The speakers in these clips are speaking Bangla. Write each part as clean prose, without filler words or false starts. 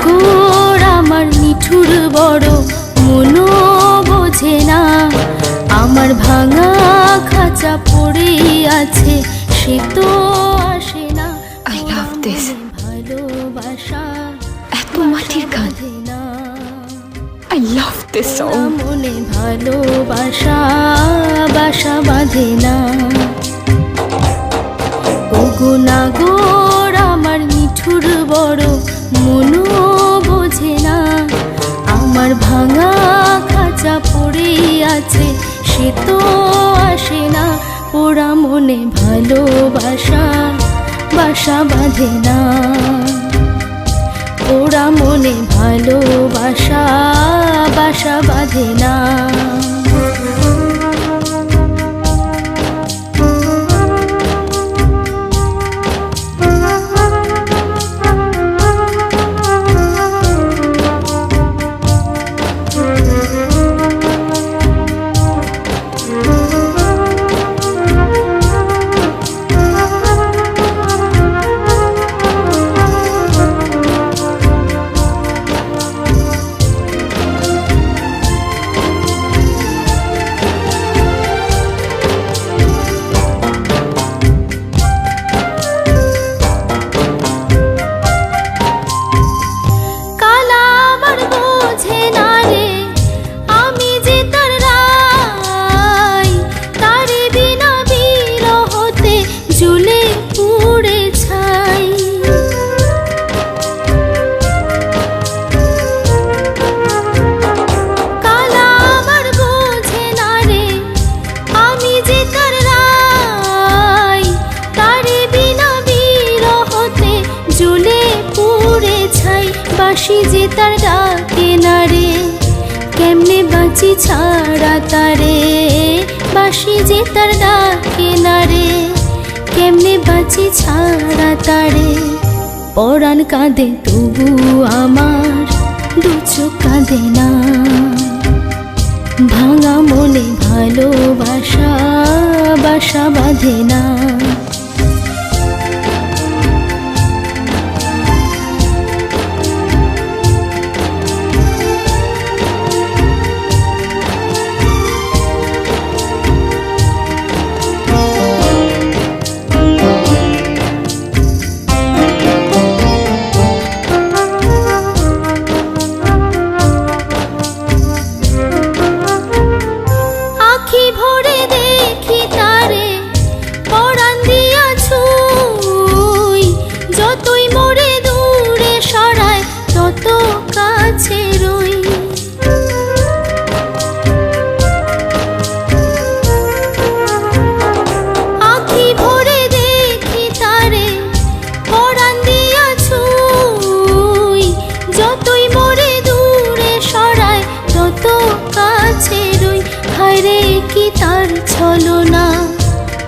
নাগর আমার নিঠুর বড় মনো বোঝে না, আমার ভাঙা খাঁচা পড়ে আছে সে তো আসে না। I love this. ভালোবাসা এত মাটির গান। I love this ওরা song. মনে ভালোবাসা বাসা বাঁধে না। ওগো নাগর আমার নিঠুর বড় মনো বোঝে না, আমার ভাঙা খাঁচা পড়ে আছে সে তো আসে না। ওরা মনে ভালোবাসা বাসা বাঁধে না, ওরা মনে ভালোবাসা বাসা বাঁধে না। বাঁশি যে তার ডাকে না রে, কেমনে বাঁচি ছাড়া তারে। বাঁশি যে তার ডাকে না রে, কেমনে বাঁচি ছাড়া তারে। পরাণ কাঁদে তবু আমার দু চোখ কাঁদে না, ভাঙা মনে ভালোবাসা বাসা বাঁধে না। কি তার ছলনা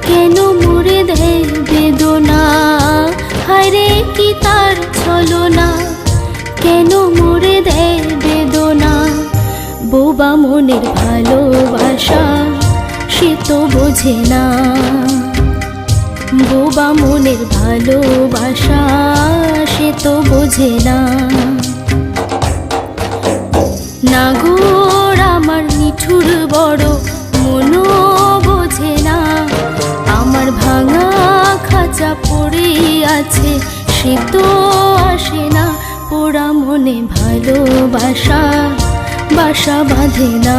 কেন মোরে দেয় বেদনা, হায়রে কি তার ছলনা কেন মোরে দেয় বেদনা। বোবা মনের ভালোবাসা সে তো বোঝে না, বোবা মনের ভালোবাসা সে তো বোঝে না। নাগর আমার নিঠুর বড় মনো বোঝে না, আমার ভাঙা খাঁচা পড়ে আছে সে তো আসে না। পোড়া মনে ভালোবাসা বাসা বাঁধে না,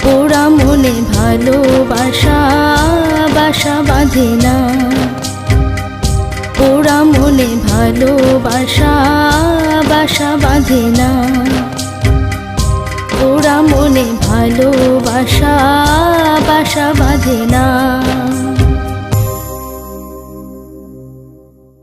পোড়া মনে ভালোবাসা বাসা বাঁধে না, পোড়া মনে ভালোবাসা বাসা বাঁধে না, পোড়া মনে ভালোবাসা বাসা বাঁধে না।